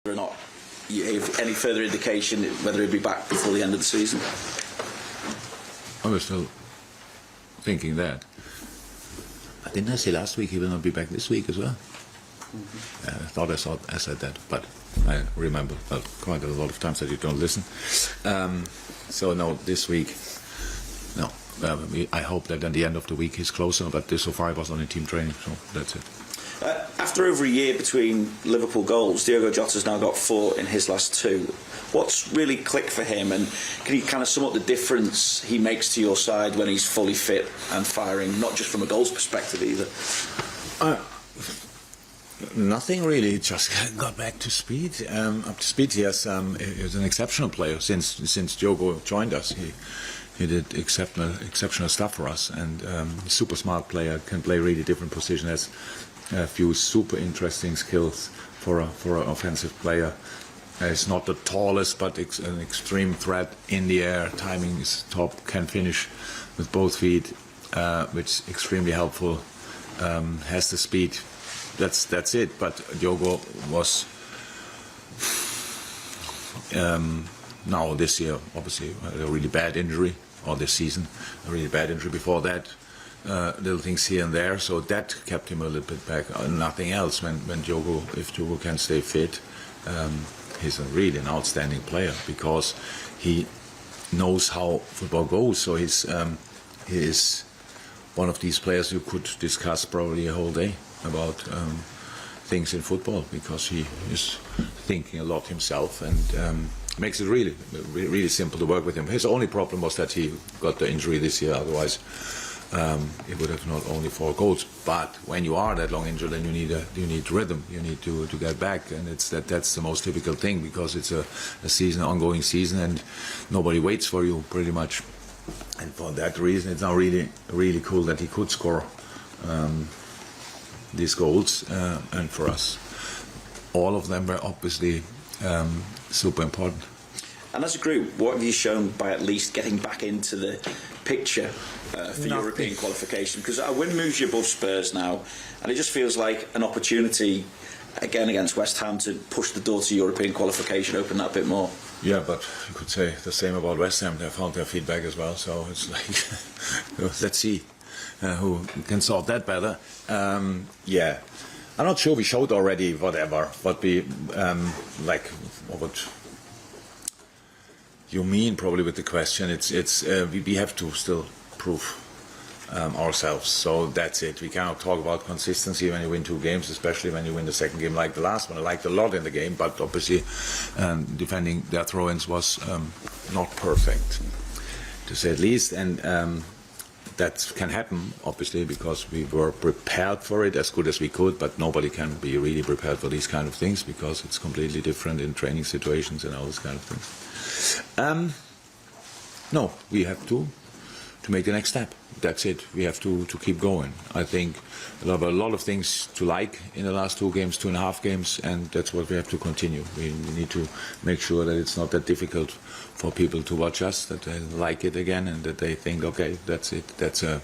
or not you have any further indication whether he'll be back before the end of the season? I was still thinking that. I didn't I say last week he will not be back this week as well? I thought I said that, but I remember quite a lot of times that you don't listen. So no, this week, no. I hope that at the end of the week he's closer, but so far he was on a team training, so that's it. After over a year between Liverpool goals, Diogo Jota's now got 4 in his last 2. What's really clicked for him, and can you kind of sum up the difference he makes to your side when he's fully fit and firing, not just from a goals perspective either? Nothing really, just got back to speed. Up to speed, he is an exceptional player since Diogo joined us. He did exceptional stuff for us, and super smart player, can play really different positions, has a few super interesting skills for an offensive player. He's not the tallest, but an extreme threat in the air. Timing is top, can finish with both feet, which is extremely helpful. Has the speed. That's it. But Diogo was now this year obviously a really bad injury, or this season a really bad injury. Before that, little things here and there. So that kept him a little bit back. Nothing else. If Diogo can stay fit, he's really an outstanding player because he knows how football goes. So he is one of these players you could discuss probably a whole day about things in football, because he is thinking a lot himself, and makes it really simple to work with him. His only problem was that he got the injury this year. Otherwise, he would have not only 4 goals. But when you are that long injured, then you need rhythm. You need to get back, and that's the most difficult thing, because it's a ongoing season, and nobody waits for you pretty much. And for that reason, it's now really cool that he could score these goals, and for us, all of them were obviously super important. And as a group, what have you shown by at least getting back into the picture for European qualification? Because a win moves you above Spurs now, and it just feels like an opportunity again against West Ham to push the door to European qualification, open that a bit more. Yeah, but you could say the same about West Ham. They found their feedback as well, so it's like let's see who can solve that better. Yeah, I'm not sure we showed already what we what you mean probably with the question. We have to still prove ourselves, so that's it. We cannot talk about consistency when you win 2 games, especially when you win the second game like the last one. I liked a lot in the game, but obviously defending their throw-ins was not perfect, to say the least, and that can happen obviously because we were prepared for it as good as we could, but nobody can be really prepared for these kind of things because it's completely different in training situations and all this kind of things. No, we have to make the next step. That's it. We have to keep going. I think there are a lot of things to like in the last 2 games, 2.5 games, and that's what we have to continue. We need to make sure that it's not that difficult for people to watch us, that they like it again, and that they think, okay, that's it. That's a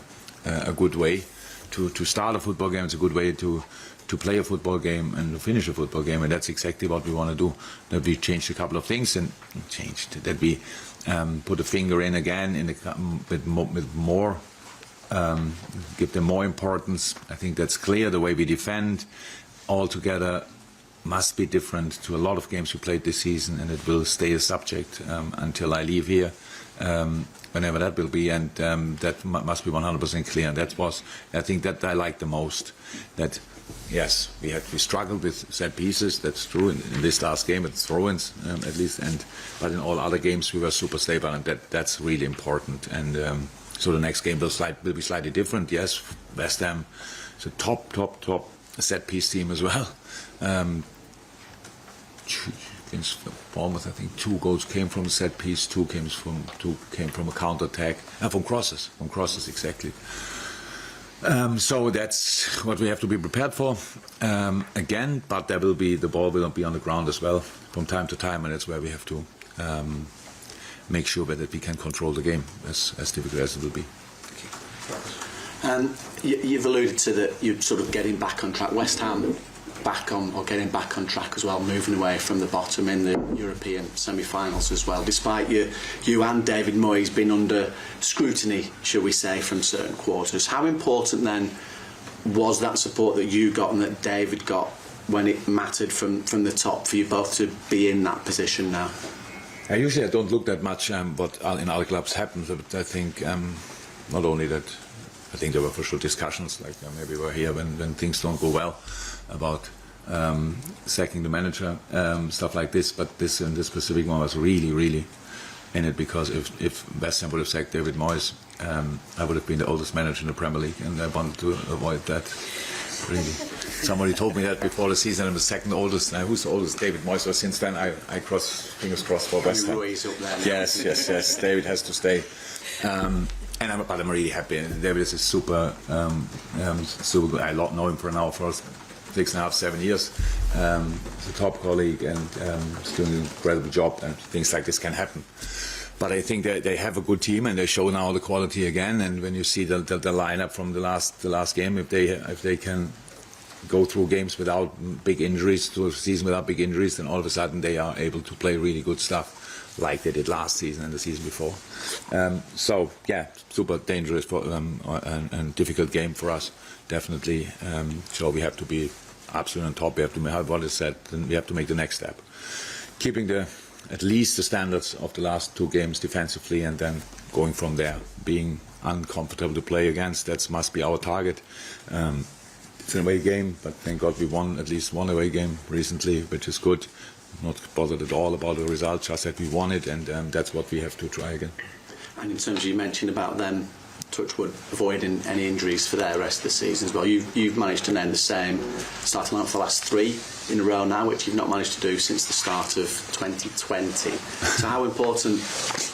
good way to start a football game. It's a good way to play a football game and to finish a football game, and that's exactly what we want to do. That we changed a couple of things and that we put a finger in again with more. Give them more importance. I think that's clear. The way we defend altogether must be different to a lot of games we played this season, and it will stay a subject until I leave here, whenever that will be, and that must be 100% clear. And I think that I like the most. That yes, we struggled with set pieces. That's true in this last game with throw-ins at least, but in all other games we were super stable, and that's really important. And so the next game will be slightly different. Yes, West Ham is a top set piece team as well. Against Bournemouth, I think 2 goals came from a set piece, 2 came from a counter attack, from crosses exactly. So that's what we have to be prepared for again. But the ball will be on the ground as well from time to time, and that's where we have to make sure that we can control the game as difficult as it will be. You've alluded to that you're sort of getting back on track. West Ham back on, or getting back on track as well, moving away from the bottom in the European semi-finals as well, despite you and David Moyes being under scrutiny, shall we say, from certain quarters. How important then was that support that you got and that David got when it mattered from the top for you both to be in that position now? Usually I don't look that much what in other clubs happens, but I think not only that, I think there were for sure discussions, like maybe we're here when things don't go well, about sacking the manager, stuff like this, but this specific one was really in it, because if West Ham would have sacked David Moyes, I would have been the oldest manager in the Premier League, and I wanted to avoid that. Really, somebody told me that before the season. I'm the second oldest. Now, who's the oldest? David Moyes. So since then, I fingers crossed for West Ham. Yes. David has to stay. But I'm really happy. David is a super good. I know him for now for 6.5, 7 years. He's a top colleague, and he's doing an incredible job. And things like this can happen. But I think they have a good team, and they show now the quality again. And when you see the lineup from the last game, if they can go through games without big injuries, to a season without big injuries, then all of a sudden they are able to play really good stuff, like they did last season and the season before. So yeah, super dangerous and difficult game for us, definitely. So we have to be absolutely on top. We have to have what is said, and we have to make the next step, keeping at least the standards of the last 2 games defensively, and then going from there. Being uncomfortable to play against, that must be our target. It's an away game, but thank God we won at least one away game recently, which is good. Not bothered at all about the result, just that we won it, and that's what we have to try again. And in terms of, you mentioned about them, touchwood, avoiding any injuries for their rest of the season as well. You've managed to name the same starting line for the last 3 in a row now, which you've not managed to do since the start of 2020. So how important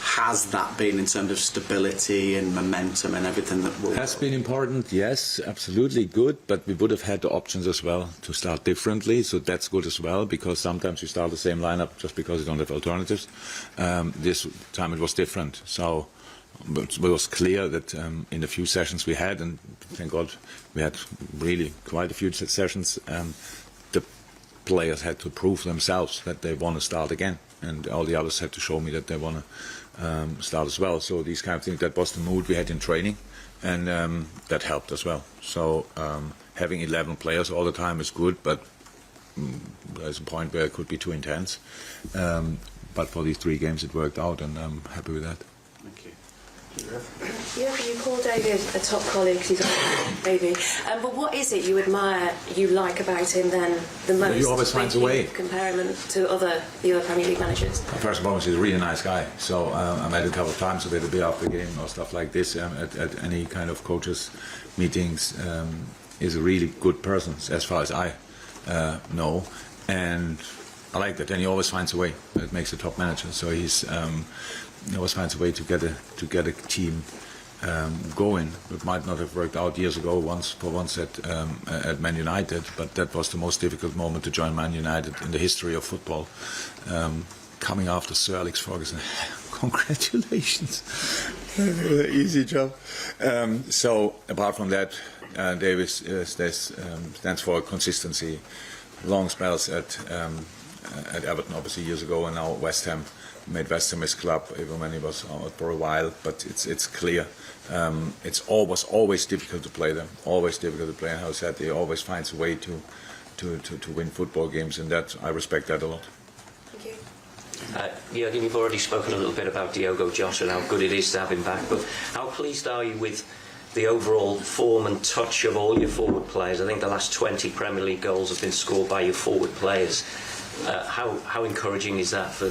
has that been in terms of stability and momentum and everything that will... Has been important, yes, absolutely good, but we would have had the options as well to start differently, so that's good as well, because sometimes you start the same lineup just because you don't have alternatives. This time it was different, so it was clear that in the few sessions we had, and thank God we had really quite a few sessions, the players had to prove themselves that they want to start again, and all the others had to show me that they want to start as well. So these kind of things, that was the mood we had in training, and that helped as well. So having 11 players all the time is good, but there's a point where it could be too intense. But for these 3 games it worked out, and I'm happy with that. Thank you. You call David a top colleague, he's a baby. But what is it you admire, you like about him then the most? He always finds a way. Compare him to the other Premier League managers. First and foremost, he's a really nice guy. So I met him a couple of times, so we had a beer after the game or stuff like this at any kind of coaches meetings. He's a really good person, as far as I know, and I like that. And he always finds a way. That makes a top manager. So he always finds a way to get a team going. It might not have worked out years ago once at Man United, but that was the most difficult moment to join Man United in the history of football. Coming after Sir Alex Ferguson, congratulations! Easy job. So apart from that, Davis stands for consistency. Long spells at Everton, obviously years ago, and now West Ham. Made West Ham his club even when he was out for a while, but it's clear. It's always difficult to play them. Always difficult to play, and how I said, he always finds a way to win football games, and that I respect that a lot. Thank you. Jürgen, you've already spoken a little bit about Diogo Jota and how good it is to have him back, but how pleased are you with the overall form and touch of all your forward players? I think the last 20 Premier League goals have been scored by your forward players. How encouraging is that for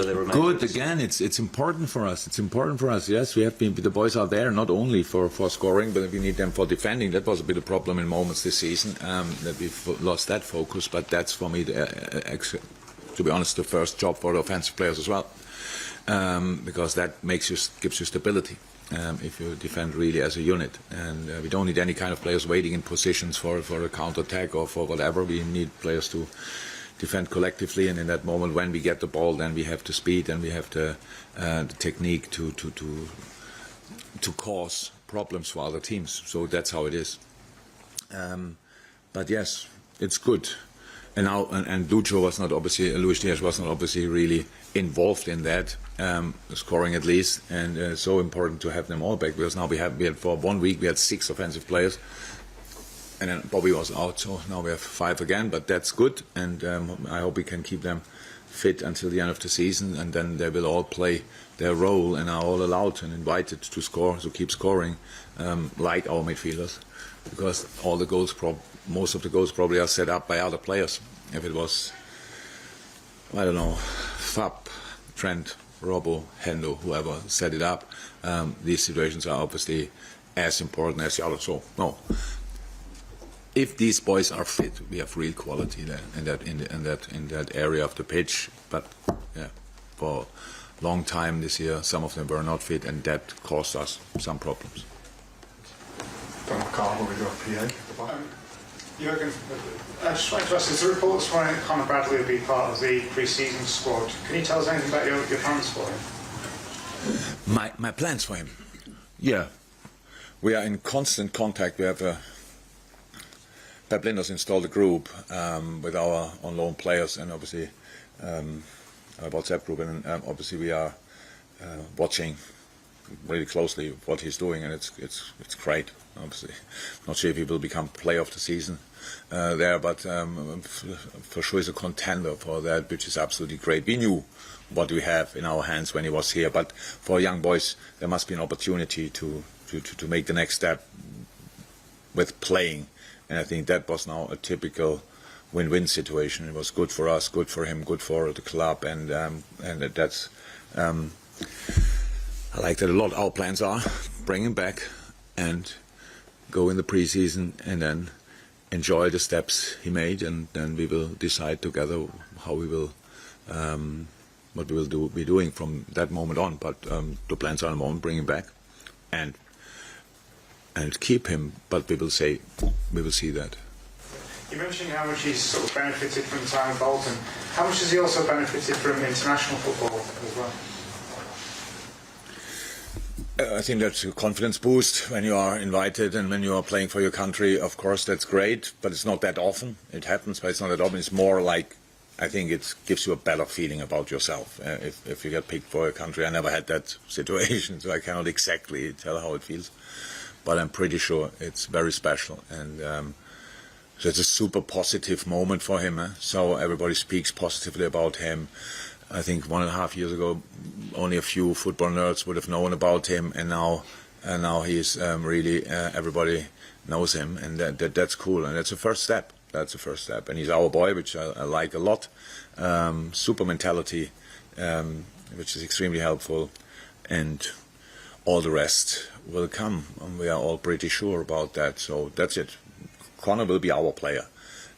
the remainder? Good. Again, it's important for us. It's important for us. Yes, we have been. The boys are there not only for scoring, but we need them for defending. That was a bit of a problem in moments this season, that we've lost that focus. But that's for me, to be honest, the first job for the offensive players as well, because that gives you stability. If you defend really as a unit, and we don't need any kind of players waiting in positions for a counter attack or for whatever. We need players to defend collectively, and in that moment when we get the ball, then we have the speed and we have the technique to cause problems for other teams. So that's how it is. But yes, it's good. And now, and Lucho was not obviously, Luis Diaz was not obviously really involved in that, scoring at least, and so important to have them all back, because now we had for 1 week we had 6 offensive players, and then Bobby was out, so now we have 5 again, but that's good, and I hope we can keep them fit until the end of the season, and then they will all play their role and are all allowed and invited to score, to keep scoring, like our midfielders, because all the goals, most of the goals probably are set up by other players. If it was, I don't know, Fab, Trent, Robbo, Hendo, whoever set it up, these situations are obviously as important as the others. So no, if these boys are fit, we have real quality there in that area of the pitch. But yeah, for a long time this year, some of them were not fit, and that caused us some problems. Jürgen, I just wanted to ask, there's reports why Conor Bradley will be part of the pre-season squad. Can you tell us anything about your plans for him? My plans for him? Yeah. We are in constant contact. We have Pep Linders installed a group with our on-loan players, and obviously our WhatsApp group, and obviously we are watching really closely what he's doing, and it's great. Obviously, not sure if he will become player of the season there, but for sure he's a contender for that, which is absolutely great. We knew what we have in our hands when he was here, but for young boys there must be an opportunity to make the next step with playing, and I think that was now a typical win-win situation. It was good for us, good for him, good for the club, and that's I like that a lot. Our plans are bring him back and go in the pre-season and then enjoy the steps he made, and then we will decide together how we will what we will be doing from that moment on. But the plans are at the moment bring him back and keep him, but we will see that. You mentioned how much he's sort of benefited from time in Bolton. How much has he also benefited from international football as well? I think that's a confidence boost when you are invited and when you are playing for your country. Of course, that's great, but it's not that often. It happens, but it's not that often. It's more like, I think it gives you a better feeling about yourself if you get picked for a country. I never had that situation, so I cannot exactly tell how it feels, but I'm pretty sure it's very special, and so it's a super positive moment for him. So everybody speaks positively about him. I think 1.5 years ago, only a few football nerds would have known about him, and now he's really everybody knows him, and that's cool, and that's the first step. That's the first step, and he's our boy, which I like a lot. Super mentality, which is extremely helpful, and all the rest will come, and we are all pretty sure about that. So that's it. Conor will be our player,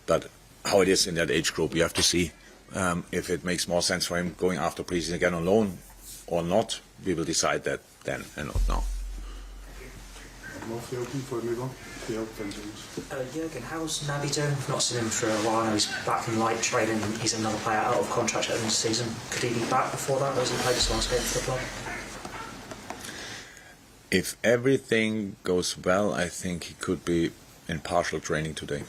but how it is in that age group, we have to see. If it makes more sense for him going after pre-season again on loan or not, we will decide that then and not now. Jürgen, how's Naby doing? We've not seen him for a while now. He's back in light training. He's another player out of contract at the end of the season. Could he be back before that, or has he played his last game for the club? If everything goes well, I think he could be in partial training today.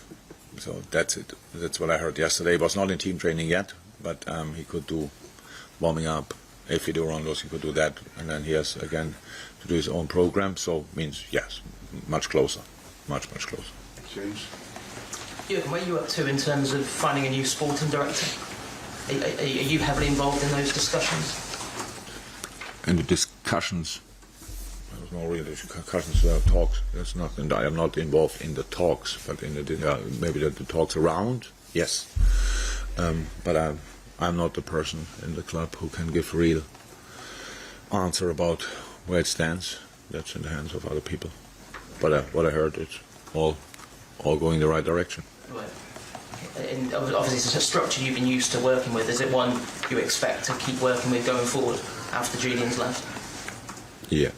So that's it. That's what I heard yesterday. He was not in team training yet, but he could do warming up. If he do roundos, he could do that, and then he has again to do his own program. So means yes, much closer, much closer. James. Jürgen, where are you up to in terms of finding a new sporting director? Are you heavily involved in those discussions? And the discussions. There's no real discussions. There are talks. That's not. And I am not involved in the talks, but in the maybe the talks around. Yes, but I'm not the person in the club who can give real answer about where it stands. That's in the hands of other people. But what I heard, it's all going the right direction. Right. And obviously, it's a structure you've been used to working with. Is it one you expect to keep working with going forward after Julian's left? Yeah.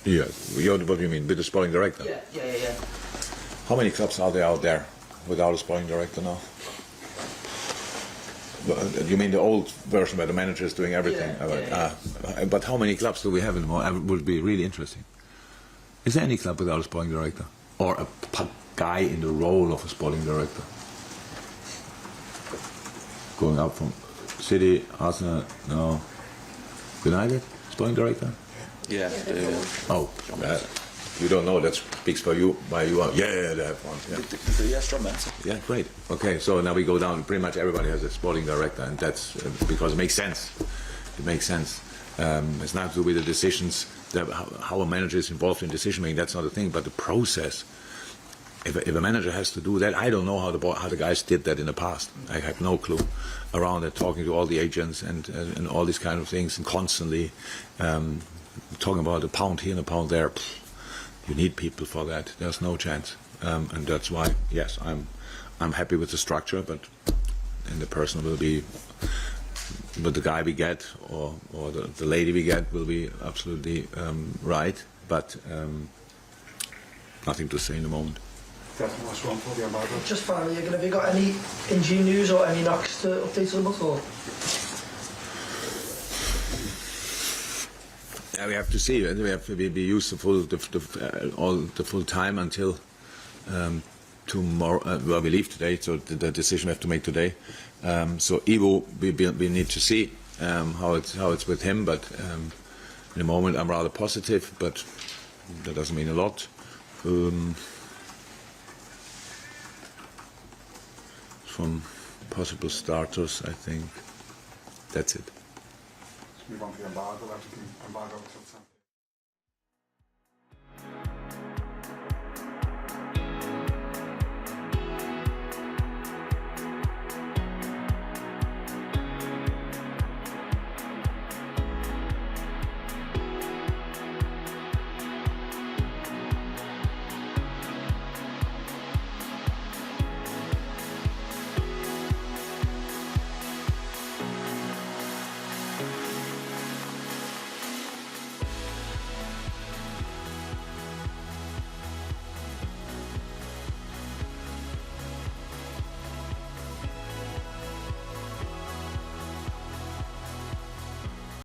Yeah. What do you mean, with the sporting director? Yeah. How many clubs are there out there without a sporting director now? You mean the old version where the manager is doing everything? Yeah. But how many clubs do we have anymore? It would be really interesting. Is there any club without a sporting director? Or a guy in the role of a sporting director. Going up from City, Arsenal, no, United, sporting director. Yeah. Oh, you don't know. That speaks for you. By you, yeah, they have one. Yeah. Yeah, strong man. Yeah, great. Okay, so now we go down. Pretty much everybody has a sporting director, and that's because it makes sense. It makes sense. It's not to do with the decisions, how a manager is involved in decision making. That's not the thing, but the process. If a manager has to do that, I don't know how the guys did that in the past. I have no clue. Around it, talking to all the agents and all these kind of things, and constantly talking about a pound here and a pound there. You need people for that. There's no chance, and that's why. Yes, I'm happy with the structure, but and the person will be, but the guy we get or the lady we get will be absolutely right. But nothing to say in the moment. Last one for the embargo. Just finally, have you got any injury news or any knocks to update on at all? Yeah, we have to see. We have to be used to all the full time until tomorrow. Well, we leave today, so the decision we have to make today. So Ivo, we need to see how it's with him. But in the moment, I'm rather positive, but that doesn't mean a lot. From possible starters, I think that's it. Let's move on to the embargo. Embargo till 10.